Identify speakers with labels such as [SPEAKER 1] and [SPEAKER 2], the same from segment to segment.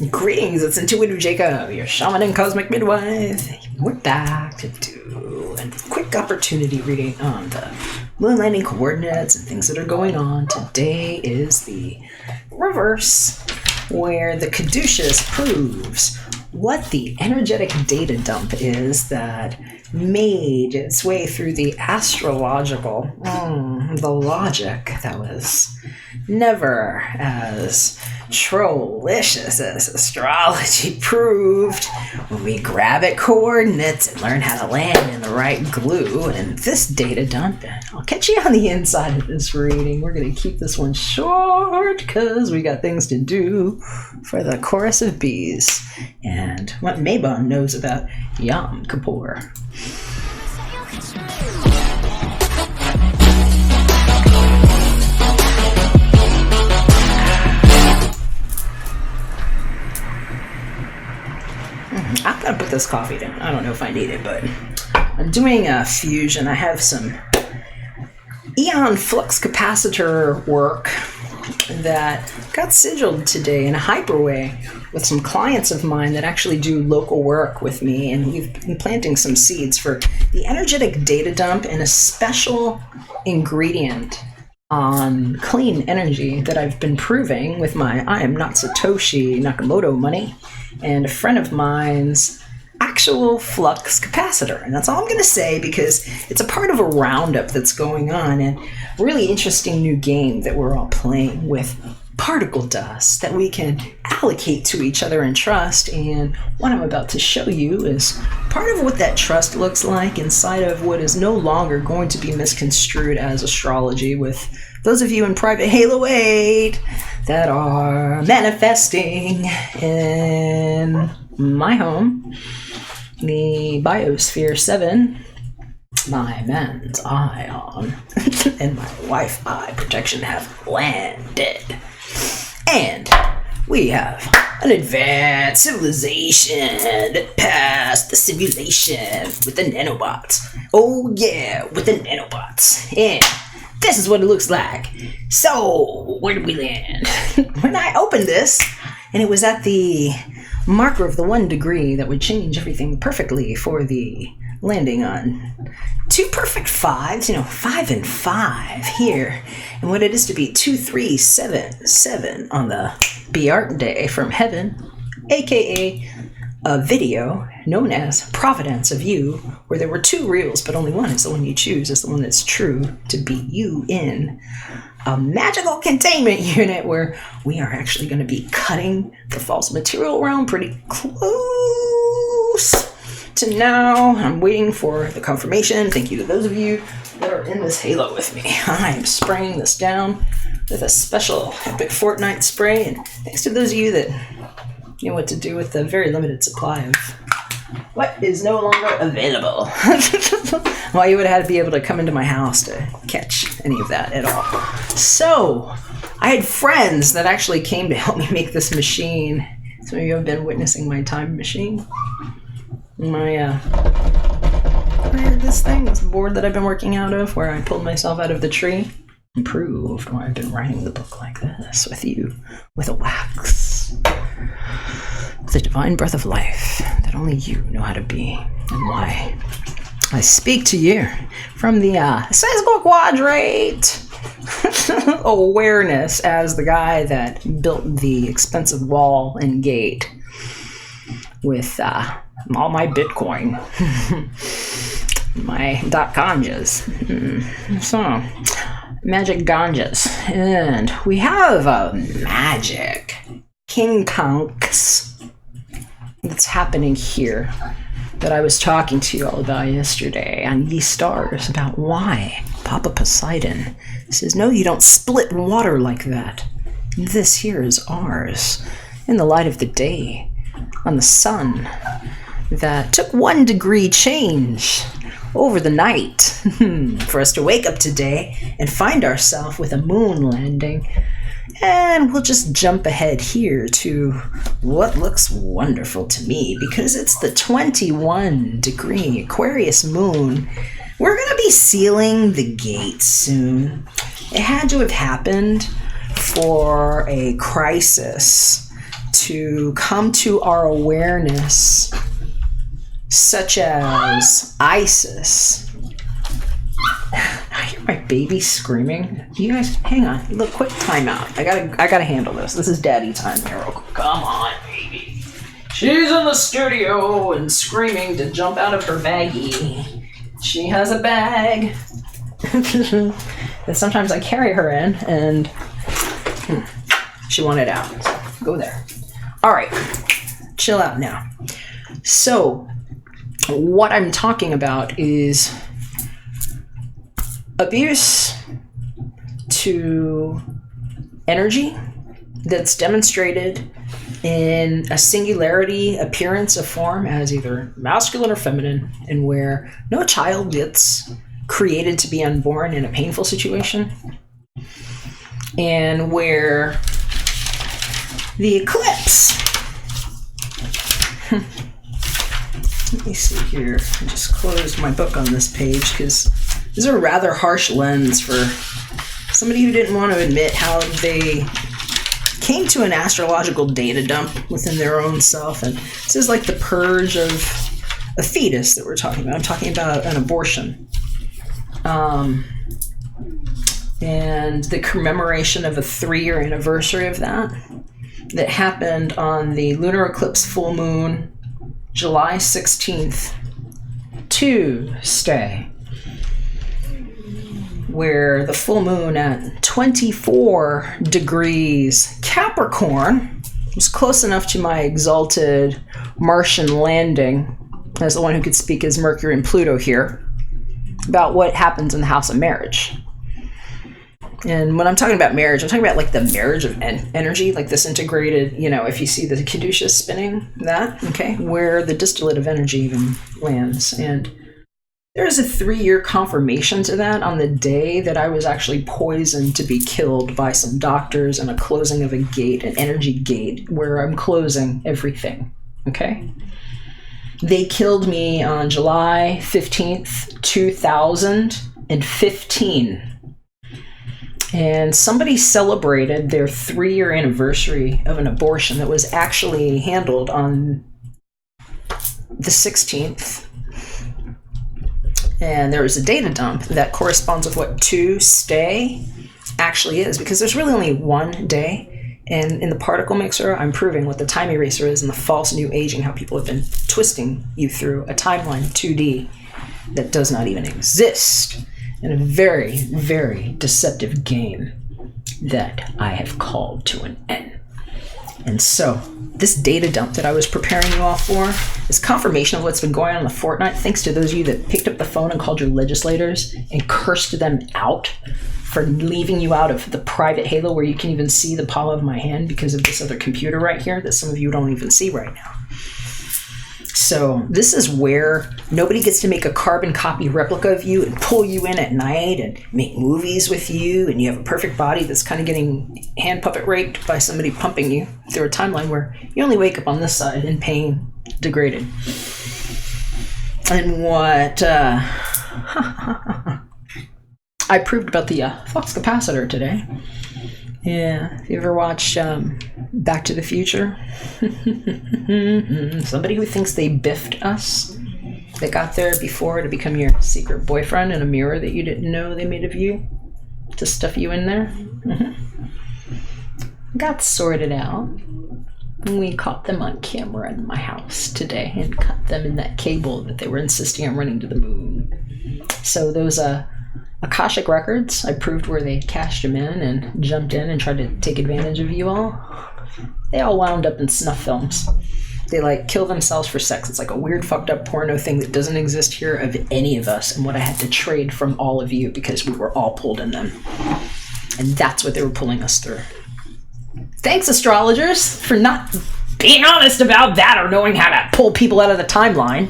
[SPEAKER 1] Greetings, it's Intuitive Jacob, your shaman and cosmic midwife. We're back to do a quick opportunity reading on the moon landing coordinates and things that are going on. Today is the reverse, where the Caduceus proves what the energetic data dump is that made its way through the astrological, the logic that was never as trollicious as astrology proved when we grab at coordinates and learn how to land in the right glue. And this data dump, I'll catch you on the inside of this reading. We're going to keep this one short because we got things to do for the chorus of bees and what Mabon knows about Yom Kippur. I'm gonna put this coffee down. I don't know if I need it, but I'm doing a fusion. I have some eon flux capacitor work that got sigiled today in a hyper way with some clients of mine that actually do local work with me, and we've been planting some seeds for the energetic data dump and a special ingredient on clean energy that I've been proving with my I am not Satoshi Nakamoto money and a friend of mine's actual flux capacitor. And that's all I'm going to say because it's a part of a roundup that's going on and really interesting new game that we're all playing with particle dust that we can allocate to each other and trust. And what I'm about to show you is part of what that trust looks like inside of what is no longer going to be misconstrued as astrology, with those of you in private Halo 8 that are manifesting in my home, the Biosphere 7, my man's ion, and my Wi-Fi protection have landed. And we have an advanced civilization that passed the simulation with the nanobots. Oh yeah, with the nanobots. And this is what it looks like. So, where did we land? When I opened this, and it was at the marker of the 1 degree that would change everything perfectly for the landing on 2 perfect 5s, 5 and 5 here. And what it is to be 2, 3, 7, 7 on the B'art day from heaven, aka a video known as Providence of You, where there were 2 reels, but only one is the one you choose, is the one that's true to be you in a magical containment unit where we are actually going to be cutting the false material realm pretty close to now. I'm waiting for the confirmation. Thank you to those of you that are in this halo with me. I am spraying this down with a special epic Fortnite spray, and thanks to those of you that know what to do with the very limited supply of what is no longer available. Well, you would have had to be able to come into my house to catch any of that at all. So, I had friends that actually came to help me make this machine. Some of you have been witnessing my time machine. This board that I've been working out of, where I pulled myself out of the tree and proved why I've been writing the book like this with you, with a wax. The divine breath of life that only you know how to be, and why I speak to you from the seismic quadrate awareness as the guy that built the expensive wall and gate with all my Bitcoin, my .ganjas. So, magic ganjas. And we have a magic King Konks that's happening here that I was talking to you all about yesterday on Ye Stars, about why Papa Poseidon says, no, you don't split water like that. This here is ours, in the light of the day, on the sun, that took 1 degree change over the night for us to wake up today and find ourselves with a moon landing. And we'll just jump ahead here to what looks wonderful to me, because it's the 21 degree Aquarius moon. We're going to be sealing the gates soon. It had to have happened for a crisis to come to our awareness, such as Isis. I hear my baby screaming. You guys, hang on. Look, quick timeout. I gotta handle this. This is daddy time here. Real quick. Come on, baby. She's in the studio and screaming to jump out of her baggie. She has a bag. And sometimes I carry her in, and she wanted out. So go there. All right, chill out now. So, what I'm talking about is abuse to energy that's demonstrated in a singularity appearance of form as either masculine or feminine, and where no child gets created to be unborn in a painful situation, and where the eclipse. Let me see here. I just closed my book on this page because this is a rather harsh lens for somebody who didn't want to admit how they came to an astrological data dump within their own self. And this is like the purge of a fetus that we're talking about. I'm talking about an abortion. And the commemoration of a 3-year anniversary of that happened on the lunar eclipse full moon, July 16th, ToStay, where the full moon at 24 degrees Capricorn was close enough to my exalted Martian landing, as the one who could speak as Mercury and Pluto here, about what happens in the house of marriage. And when I'm talking about marriage, I'm talking about like the marriage of energy, like this integrated, if you see the Caduceus spinning that, okay, where the distillate of energy even lands. And there's a 3-year confirmation to that on the day that I was actually poisoned to be killed by some doctors and a closing of a gate, an energy gate, where I'm closing everything, okay? They killed me on July 15th, 2015. And somebody celebrated their 3-year anniversary of an abortion that was actually handled on the 16th. And there was a data dump that corresponds with what ToStay actually is, because there's really only one day. And in the particle mixer, I'm proving what the time eraser is and the false new aging, how people have been twisting you through a timeline 2D that does not even exist. In a very, very deceptive game that I have called to an end. And so, this data dump that I was preparing you all for is confirmation of what's been going on in the fortnight, thanks to those of you that picked up the phone and called your legislators and cursed them out for leaving you out of the private halo where you can even see the palm of my hand because of this other computer right here that some of you don't even see right now. So this is where nobody gets to make a carbon copy replica of you and pull you in at night and make movies with you, and you have a perfect body that's kind of getting hand puppet raped by somebody pumping you through a timeline where you only wake up on this side in pain, degraded. And what I proved about the flux capacitor today. Yeah, if you ever watch Back to the Future, somebody who thinks they biffed us, that got there before to become your secret boyfriend in a mirror that you didn't know they made of you, to stuff you in there, got sorted out. We caught them on camera in my house today and cut them in that cable that they were insisting on running to the moon. So those Akashic records, I proved where they cashed them in and jumped in and tried to take advantage of you all. They all wound up in snuff films. They kill themselves for sex. It's like a weird fucked up porno thing that doesn't exist here of any of us, and what I had to trade from all of you because we were all pulled in them. And that's what they were pulling us through. Thanks, astrologers, for not being honest about that or knowing how to pull people out of the timeline.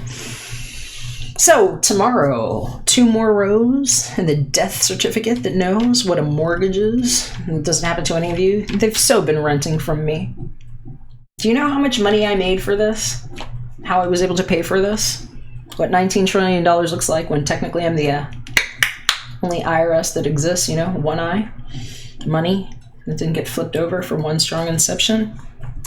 [SPEAKER 1] So, tomorrow, 2 more rows and the death certificate that knows what a mortgage is. It doesn't happen to any of you. They've so been renting from me. Do you know how much money I made for this? How I was able to pay for this? What $19 trillion looks like when technically I'm the only IRS that exists, one eye. Money that didn't get flipped over from one strong inception.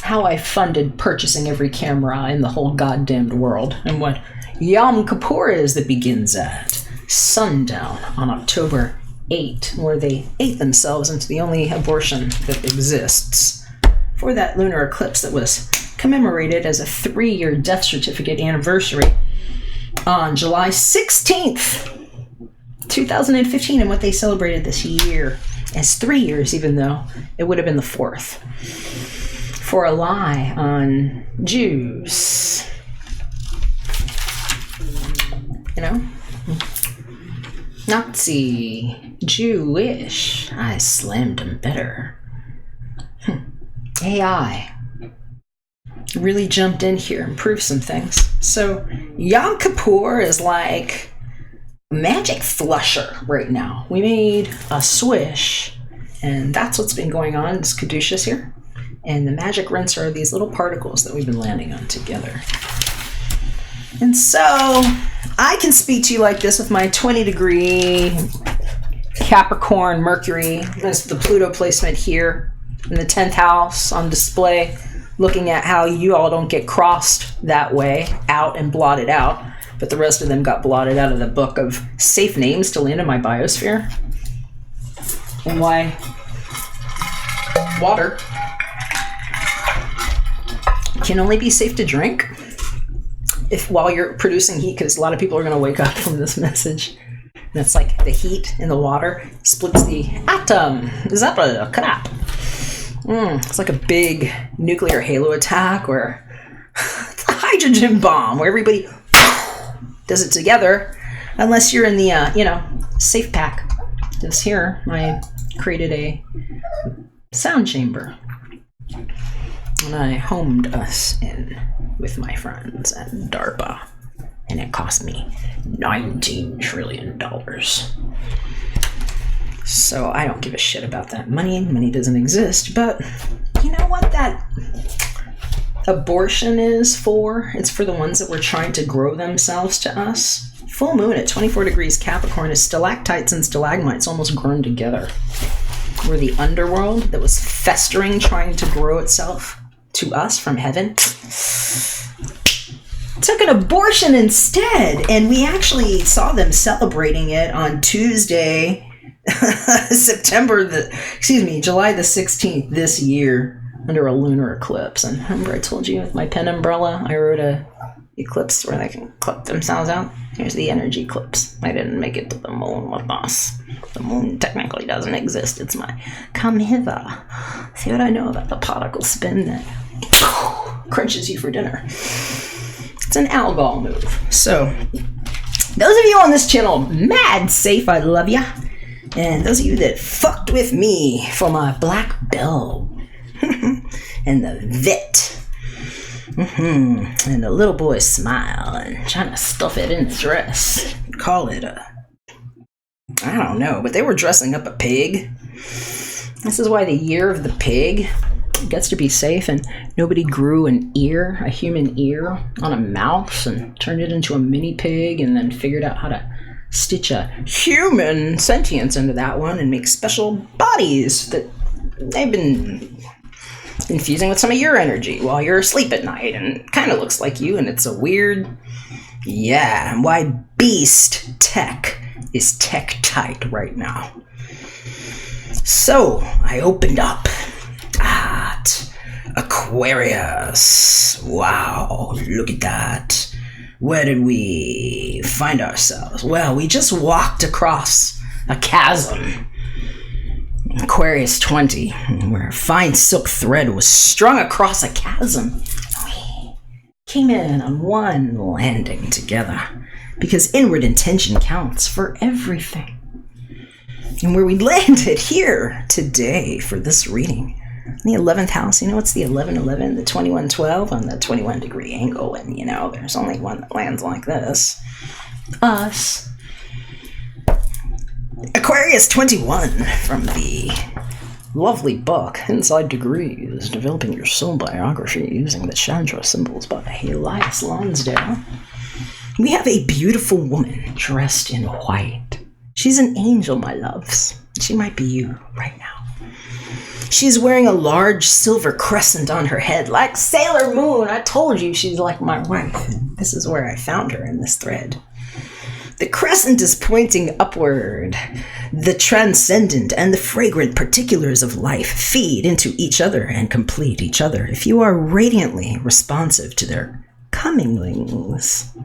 [SPEAKER 1] how I funded purchasing every camera in the whole goddamned world, and what Yom Kippur is that begins at sundown on October 8, where they ate themselves into the only abortion that exists for that lunar eclipse that was commemorated as a 3-year death certificate anniversary on July 16th, 2015, and what they celebrated this year as 3 years, even though it would have been the 4th, for a lie on Jews. You know? Nazi, Jewish, I slammed them better. AI really jumped in here and proved some things. So Yom Kippur is like magic flusher right now. We made a swish, and that's what's been going on. This caduceus here. And the magic rinser are these little particles that we've been landing on together. And so I can speak to you like this with my 20-degree Capricorn Mercury. There's the Pluto placement here in the 10th house on display, looking at how you all don't get crossed that way, out and blotted out, but the rest of them got blotted out of the book of safe names to land in my biosphere. And why water can only be safe to drink if while you're producing heat, because a lot of people are going to wake up from this message. And it's like the heat in the water splits the atom. Is that a crap? It's like a big nuclear halo attack, or it's a hydrogen bomb where everybody does it together, unless you're in the safe pack. Because here I created a sound chamber, and I homed us in with my friends at DARPA, and it cost me $19 trillion. So I don't give a shit about that money. Money doesn't exist. But you know what that abortion is for? It's for the ones that were trying to grow themselves to us. Full moon at 24 degrees Capricorn is stalactites and stalagmites almost grown together. We're the underworld that was festering, trying to grow itself to us from heaven. Took an abortion instead, and we actually saw them celebrating it on Tuesday, July the 16th this year under a lunar eclipse. And remember I told you with my pen umbrella, I wrote a eclipse where they can clip themselves out. Here's the energy eclipse. I didn't make it to the moon with us. The moon technically doesn't exist. It's my come hither. See what I know about the particle spin that crunches you for dinner. It's an algol move. So those of you on this channel, mad safe, I love ya. And those of you that fucked with me for my black belt and the vit, and the little boy smile and trying to stuff it in the dress, call it I don't know, but they were dressing up a pig. This is why the year of the pig gets to be safe, and nobody grew an ear, a human ear, on a mouse and turned it into a mini pig and then figured out how to stitch a human sentience into that one and make special bodies that they've been infusing with some of your energy while you're asleep at night, and it kind of looks like you, and it's a weird, and why beast tech is tech tight right now. So I opened up at Aquarius. Wow, look at that. Where did we find ourselves? Well, we just walked across a chasm. Aquarius 20, where a fine silk thread was strung across a chasm. We came in on one landing together, because inward intention counts for everything. And where we landed here today for this reading, in the 11th house, you know what's the 1111, the 2112 on the 21 degree angle, and there's only one that lands like this. Us. Aquarius 21 from the lovely book Inside Degrees, Developing Your Soul Biography Using the Chandra Symbols by Elias Lonsdale. We have a beautiful woman dressed in white. She's an angel, my loves. She might be you right now. She's wearing a large silver crescent on her head, like Sailor Moon. I told you she's like my wife. This is where I found her in this thread. The crescent is pointing upward. The transcendent and the fragrant particulars of life feed into each other and complete each other if you are radiantly responsive to their comingings.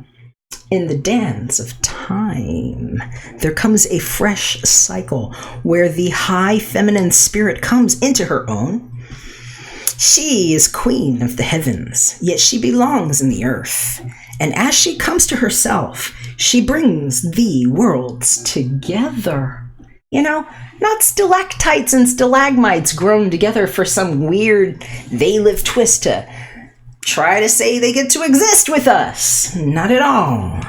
[SPEAKER 1] In the dance of time, there comes a fresh cycle where the high feminine spirit comes into her own. She is queen of the heavens, yet she belongs in the earth. And as she comes to herself, she brings the worlds together. You know, not stalactites and stalagmites grown together for some weird they-live twist to try to say they get to exist with us. Not at all.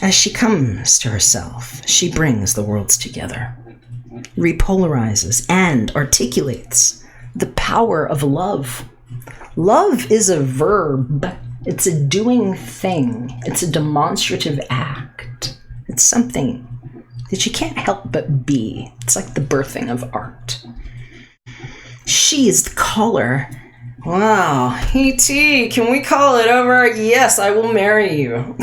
[SPEAKER 1] As she comes to herself, she brings the worlds together, repolarizes and articulates the power of love. Love is a verb. It's a doing thing. It's a demonstrative act. It's something that you can't help but be. It's like the birthing of art. She is the caller. Wow, E.T., can we call it over? Yes, I will marry you.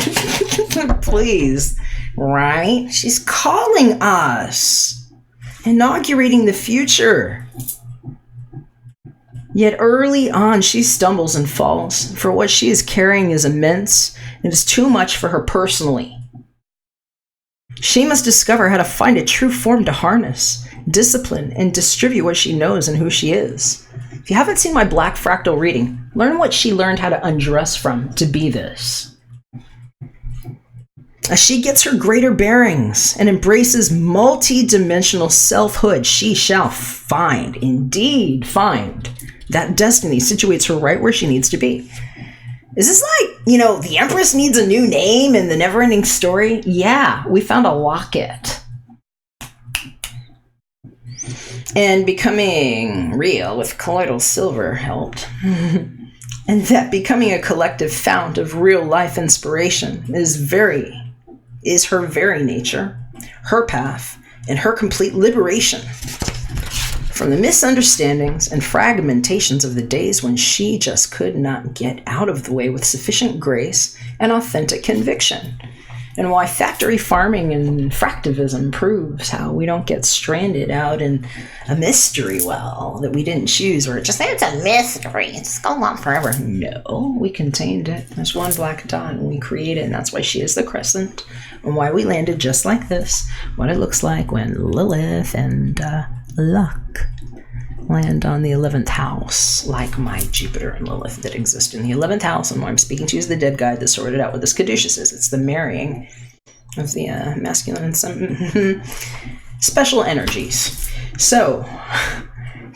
[SPEAKER 1] Please. Right? She's calling us. Inaugurating the future. Yet early on, she stumbles and falls, for what she is carrying is immense. It is too much for her personally. She must discover how to find a true form to harness, discipline, and distribute what she knows and who she is. If you haven't seen my Black Fractal reading, learn what she learned how to undress from to be this. As she gets her greater bearings and embraces multi-dimensional selfhood, she shall find, indeed find, that destiny situates her right where she needs to be. Is this like, the Empress needs a new name in the never-ending story? Yeah, we found a locket. And becoming real with colloidal silver helped. And that becoming a collective fount of real life inspiration is her very nature, her path, and her complete liberation from the misunderstandings and fragmentations of the days when she just could not get out of the way with sufficient grace and authentic conviction. And why factory farming and fractivism proves how we don't get stranded out in a mystery well that we didn't choose, or it's a mystery, it's going on forever. No, we contained it. There's one black dot and we created it, and that's why she is the crescent, and why we landed just like this. What it looks like when Lilith and Luck land on the 11th house, like my Jupiter and Lilith that exist in the 11th house, and what I'm speaking to is the dead guide that sorted out what this caduceus is. It's the marrying of the masculine and some special energies. So,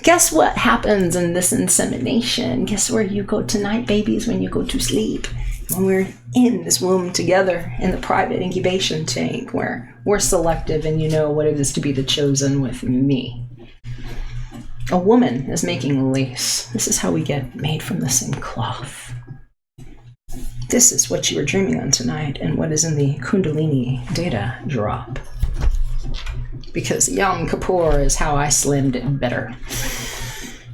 [SPEAKER 1] guess what happens in this insemination? Guess where you go tonight, babies, when you go to sleep? When we're in this womb together in the private incubation tank, where we're selective and you know what it is to be the chosen with me. A woman is making lace. This is how we get made from the same cloth. This is what you were dreaming on tonight and what is in the Kundalini data drop. Because Yom Kippur is how I slammed it better.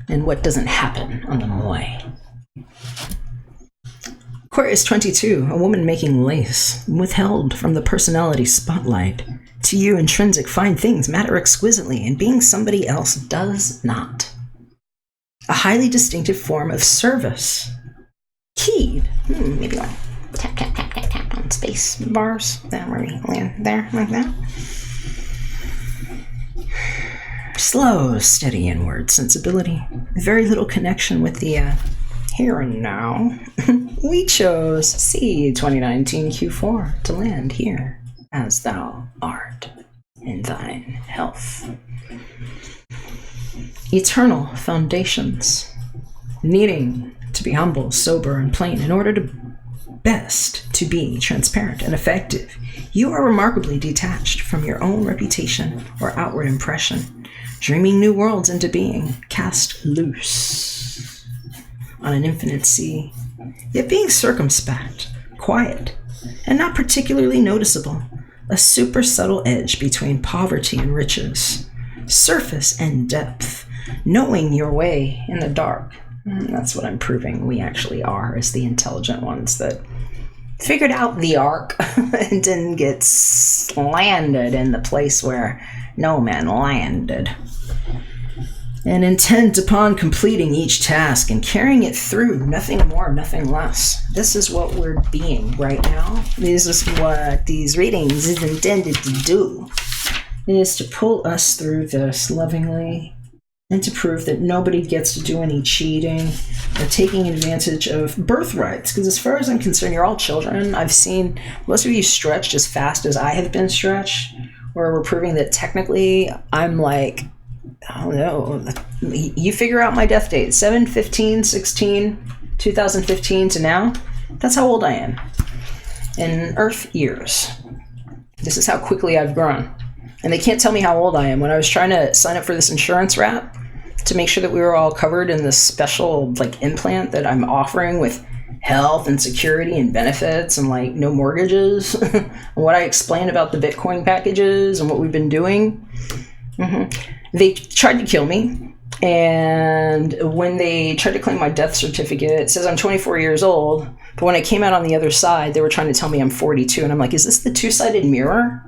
[SPEAKER 1] And what doesn't happen on the Moy. Aquarius 22, a woman making lace, withheld from the personality spotlight. To you, intrinsic fine things matter exquisitely, and being somebody else does not. A highly distinctive form of service. Keyed. Maybe like tap, tap, tap, tap, tap on space bars. Then where we land there, like that. Slow, steady inward sensibility. Very little connection with the here and now. We chose C2019 Q4 to land here. As thou art in thine health. Eternal foundations, needing to be humble, sober, and plain in order to best to be transparent and effective. You are remarkably detached from your own reputation or outward impression, dreaming new worlds into being, cast loose on an infinite sea, yet being circumspect, quiet, and not particularly noticeable. a super subtle edge between poverty and riches, surface and depth, knowing your way in the dark. And that's what I'm proving we actually are, as the intelligent ones that figured out the arc and didn't get landed in the place where no man landed. And intent upon completing each task and carrying it through, nothing more, nothing less. This is what we're being right now. This is what these readings is intended to do. It is to pull us through this lovingly and to prove that nobody gets to do any cheating or taking advantage of birthrights. Because as far as I'm concerned, you're all children. I've seen most of you stretched as fast as I have been stretched, where we're proving that technically I'm like, I don't know, you figure out my death date, 7/15/16/2015 to now. That's how old I am in Earth years. This is how quickly I've grown. And they can't tell me how old I am. When I was trying to sign up for this insurance wrap to make sure that we were all covered in this special like implant that I'm offering with health and security and benefits and like no mortgages, and what I explained about the Bitcoin packages and what we've been doing, they tried to kill me. And when they tried to claim my death certificate, it says I'm 24 years old. But when I came out on the other side, they were trying to tell me I'm 42. And I'm like, is this the two-sided mirror?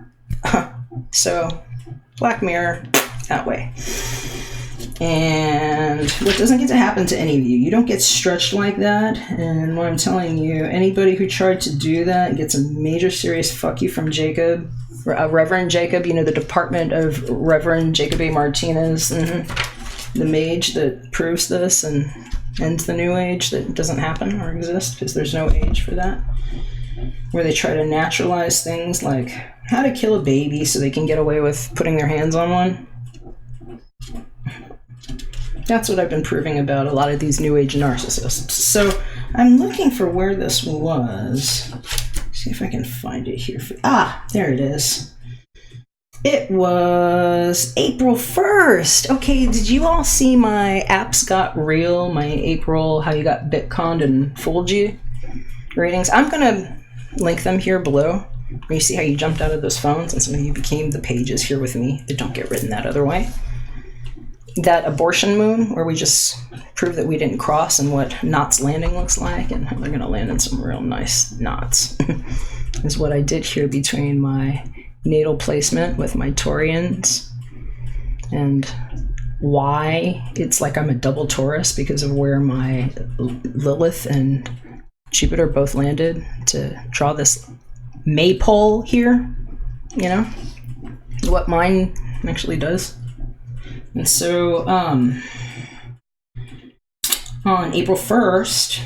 [SPEAKER 1] So, Black Mirror, that way. And what doesn't get to happen to any of you, you don't get stretched like that. And what I'm telling you, anybody who tried to do that gets a major serious fuck you from Jacob, Reverend Jacob, you know, the department of Reverend Jacob A. Martinez, the mage that proves this and ends the new age that doesn't happen or exist because there's no age for that. Where they try to naturalize things like how to kill a baby so they can get away with putting their hands on one. That's what I've been proving about a lot of these new age narcissists. So I'm looking for where this was. See if I can find it here. There it is. It was April 1st. Okay, did you all see my apps got real? My April, how you got Bitcoined and fooled you readings? I'm going to link them here below. You see how you jumped out of those phones and some of you became the pages here with me that don't get written that other way. That abortion moon where we just prove that we didn't cross and what Knots Landing looks like, and they're going to land in some real nice knots, is what I did here between my natal placement with my Taurians and why it's like I'm a double Taurus because of where my Lilith and Jupiter both landed to draw this maypole here, you know, what mine actually does. And so on April 1st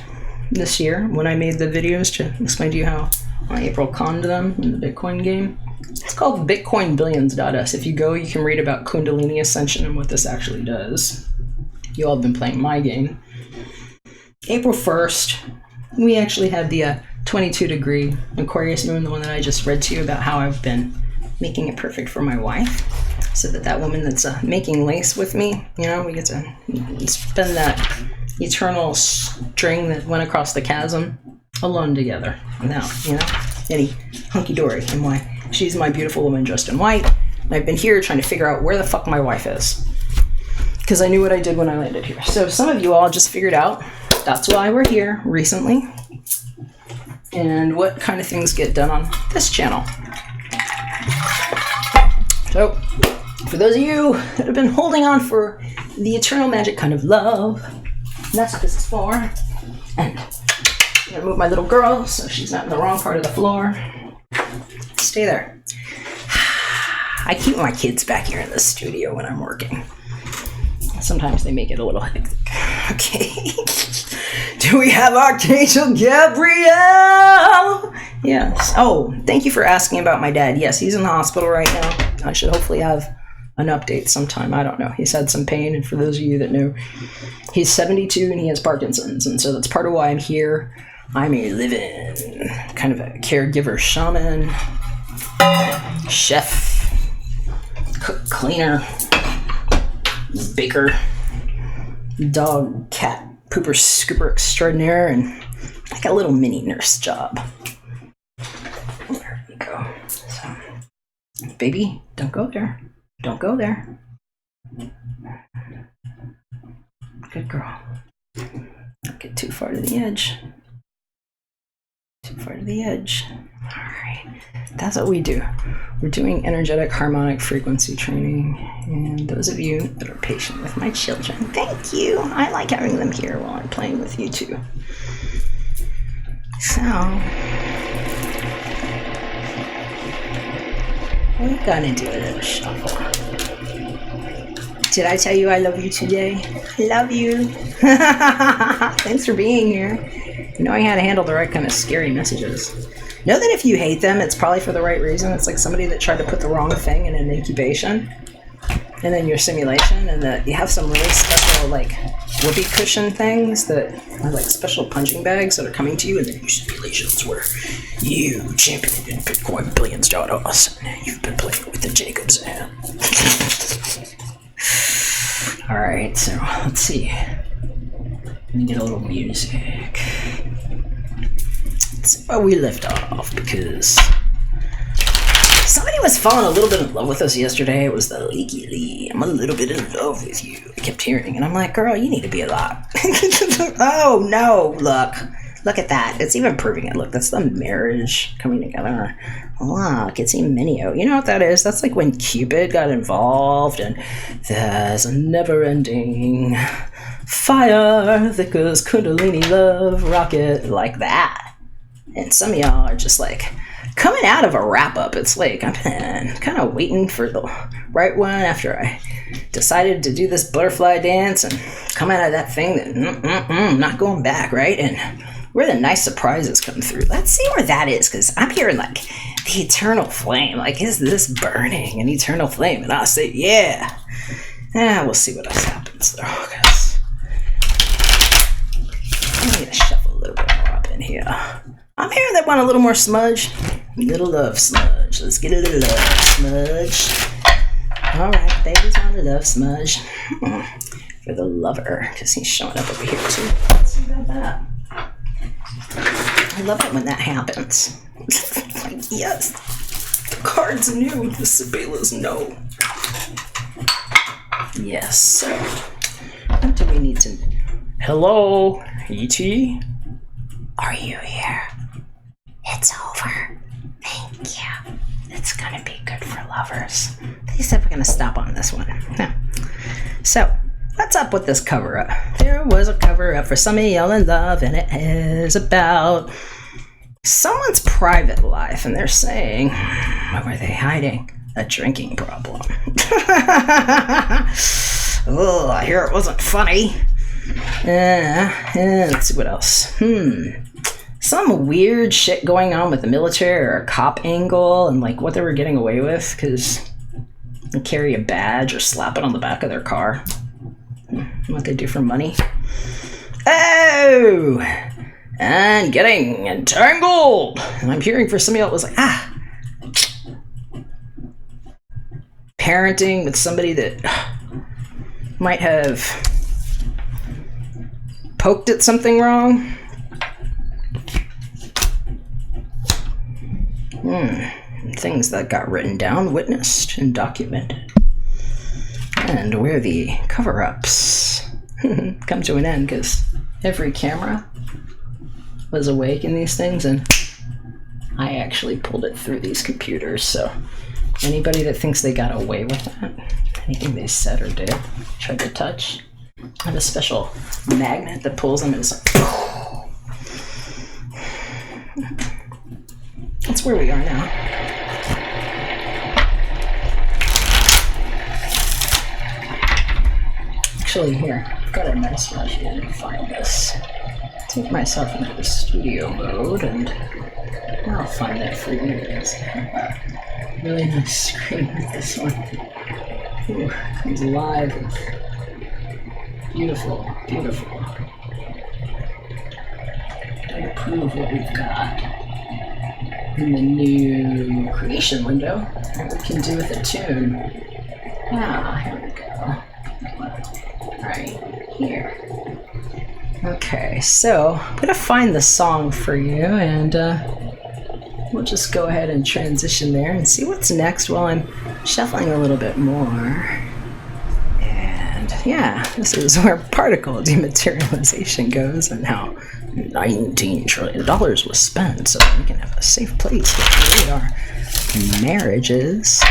[SPEAKER 1] this year, when I made the videos to explain to you how April conned them in the Bitcoin game, it's called bitcoinbillions.us. If you go, you can read about Kundalini Ascension and what this actually does. You all have been playing my game. April 1st, we actually had the 22-degree Aquarius moon, the one that I just read to you about how I've been making it perfect for my wife. So that woman that's making lace with me, you know, we get to spend that eternal string that went across the chasm alone together without, you know, any hunky-dory. And why she's my beautiful woman dressed in white. And I've been here trying to figure out where the fuck my wife is. Because I knew what I did when I landed here. So some of you all just figured out that's why we're here recently. And what kind of things get done on this channel. So, for those of you that have been holding on for the eternal magic kind of love, that's what this is for. And I'm gonna move my little girl so she's not in the wrong part of the floor. Stay there. I keep my kids back here in the studio when I'm working. Sometimes they make it a little hectic. Okay. Do we have Archangel Gabriel? Yes. Oh, thank you for asking about my dad. Yes, he's in the hospital right now. I should hopefully have an update sometime. I don't know. He's had some pain, and for those of you that know, he's 72 and he has Parkinson's, and so that's part of why I'm here. I'm a living kind of a caregiver, shaman, chef, cook, cleaner, baker, dog, cat, pooper, scooper extraordinaire, and like a little mini nurse job. There we go. So baby. Don't go there. Don't go there. Good girl. Don't get too far to the edge. Too far to the edge. Alright. That's what we do. We're doing energetic harmonic frequency training. And those of you that are patient with my children, thank you. I like having them here while I'm playing with you too. So, we're gonna do a little shuffle. Did I tell you I love you today? I love you. Thanks for being here. Knowing how to handle the right kind of scary messages. Know that if you hate them, it's probably for the right reason. It's like somebody that tried to put the wrong thing in an incubation and then your simulation, and that you have some really special like whoopee cushion things that are like special punching bags that are coming to you in the new simulations where you championed in Bitcoin billions.us and you've been playing with the Jacob's hand. Alright, so let's see. Let me get a little music. Let's see where we left off, because somebody was falling a little bit in love with us yesterday. It was the Leaky Lee. I'm a little bit in love with you. I kept hearing, and I'm like, girl, you need to be a lot. Oh, no, look at that. It's even proving it. Look, that's the marriage coming together. Look, it's Minio. You know what that is? That's like when Cupid got involved, and there's a never-ending fire that goes Kundalini love rocket like that. And some of y'all are just like coming out of a wrap-up. It's like I've been kind of waiting for the right one after I decided to do this butterfly dance and come out of that thing that not going back, right? And where the nice surprises come through. Let's see where that is, because I'm hearing like the eternal flame. Like, is this burning an eternal flame? And I say, yeah. We'll see what else happens though, because I'm going to shuffle a little bit more up in here. I'm hearing they want a little more smudge. A little love smudge. Let's get a little love smudge. Alright, babies want a love smudge. For the lover, because he's showing up over here too. Let's see about that. I love it when that happens. Like, yes, the cards knew, the Sibylla's know. Yes, so what do we need to... Hello, E.T.? Are you here? It's over. Thank you. It's gonna be good for lovers. They said we're gonna stop on this one. Yeah. So, what's up with this cover-up? There was a cover-up for some of y'all in love, and it is about someone's private life, and they're saying, what were they hiding? A drinking problem. Oh, I hear it wasn't funny. Let's see what else. Some weird shit going on with the military or a cop angle and like what they were getting away with because they carry a badge or slap it on the back of their car. What they do for money. Oh! And getting entangled! And I'm hearing for some of y'all it was like, parenting with somebody that might have poked at something wrong. Things that got written down, witnessed, and documented. And where the cover-ups come to an end, because every camera was awake in these things, and I actually pulled it through these computers, so anybody that thinks they got away with that, anything they said or did, tried to touch, I have a special magnet that pulls them and it's like... That's where we are now. Actually, here, I've got a nice one here. Let me find this. Take myself into the studio mode, and I'll find that for you. It's a really nice screen with this one. Ooh, comes alive. Beautiful, beautiful. To prove what we've got in the new creation window, what we can do with a tune. Here we go. Right here. Okay, so I'm gonna find the song for you, and we'll we'll just go ahead and transition there and see what's next while I'm shuffling a little bit more. And yeah, this is where particle dematerialization goes and how $19 trillion was spent so that we can have a safe place to create our marriages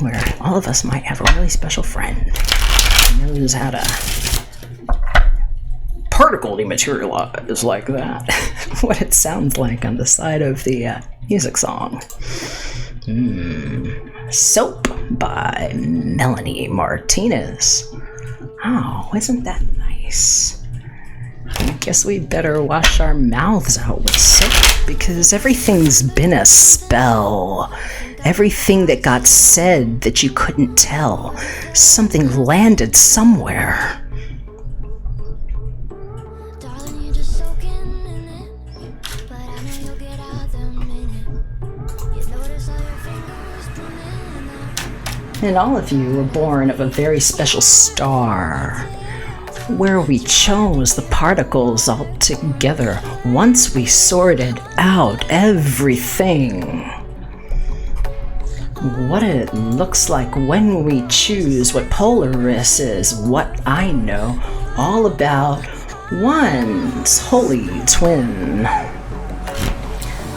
[SPEAKER 1] where all of us might have a really special friend who knows how to particle dematerialize like that. What it sounds like on the side of the music song. Soap by Melanie Martinez. Oh, isn't that nice? I guess we better wash our mouths out with soap because everything's been a spell. Everything that got said that you couldn't tell. Something landed somewhere. And all of you were born of a very special star, where we chose the particles all together once we sorted out everything. What it looks like when we choose what Polaris is, what I know all about one's holy twin.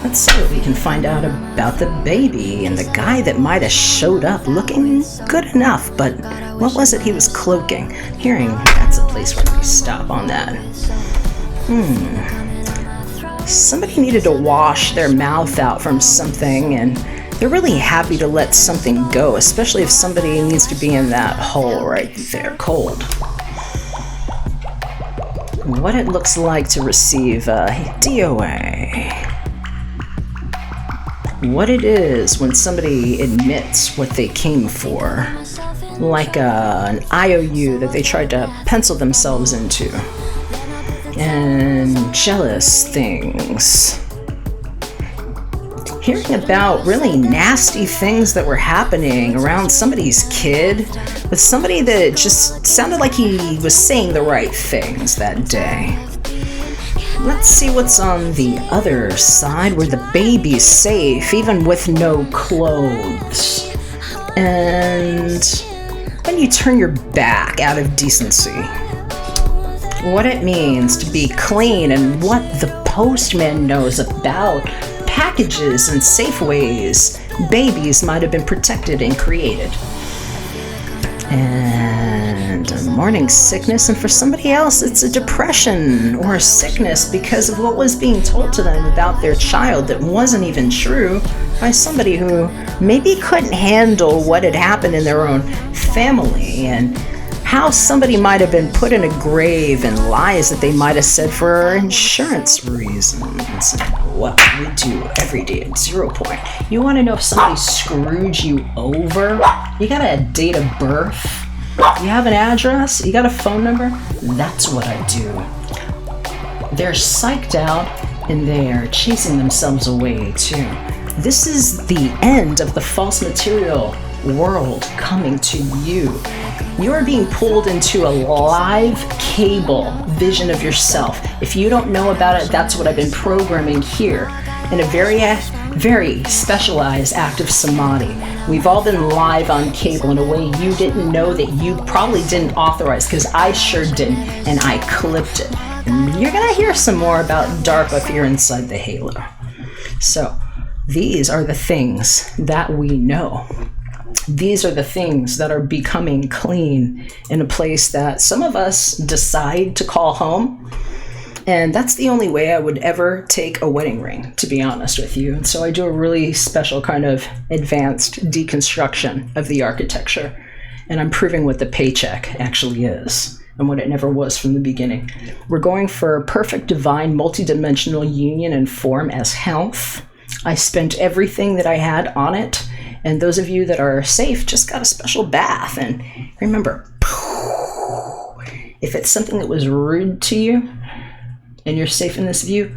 [SPEAKER 1] Let's see what we can find out about the baby and the guy that might have showed up looking good enough, but what was it he was cloaking? Hearing that's a place where we stop on that. Somebody needed to wash their mouth out from something, and they're really happy to let something go, especially if somebody needs to be in that hole right there, cold. What it looks like to receive a DOA. What it is when somebody admits what they came for, like an IOU that they tried to pencil themselves into, and jealous things. Hearing about really nasty things that were happening around somebody's kid, with somebody that just sounded like he was saying the right things that day. Let's see what's on the other side, where the baby's safe, even with no clothes. And when you turn your back out of decency. What it means to be clean and what the postman knows about packages and safe ways babies might have been protected and created. And a morning sickness, and for somebody else it's a depression or a sickness because of what was being told to them about their child that wasn't even true by somebody who maybe couldn't handle what had happened in their own family, and how somebody might have been put in a grave and lies that they might have said for insurance reasons. What we do every day at 0 Point. You want to know if somebody screwed you over? You got a date of birth? You have an address? You got a phone number? That's what I do. They're psyched out and they're chasing themselves away too. This is the end of the false material world coming to you. You're being pulled into a live cable vision of yourself. If you don't know about it, that's what I've been programming here in a very specialized active samadhi. We've all been live on cable in a way you didn't know that you probably didn't authorize, because I sure didn't, and I clipped it. And you're gonna hear some more about DARPA if you're inside the halo. So these are the things that we know. These are the things that are becoming clean in a place that some of us decide to call home. And that's the only way I would ever take a wedding ring, to be honest with you. And so I do a really special kind of advanced deconstruction of the architecture. And I'm proving what the paycheck actually is and what it never was from the beginning. We're going for perfect divine multidimensional union and form as health. I spent everything that I had on it. And those of you that are safe just got a special bath. And remember, if it's something that was rude to you and you're safe in this view,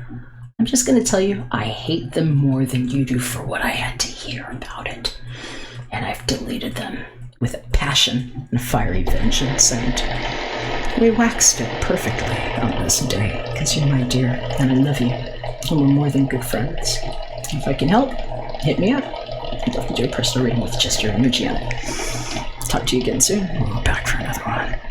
[SPEAKER 1] I'm just going to tell you, I hate them more than you do for what I had to hear about it. And I've deleted them with a passion and a fiery vengeance. And we waxed it perfectly on this day because you're my dear and I love you. and we're more than good friends. If I can help, hit me up. I'd love to do a personal reading with just your energy on it. Talk to you again soon. We'll go back for another one.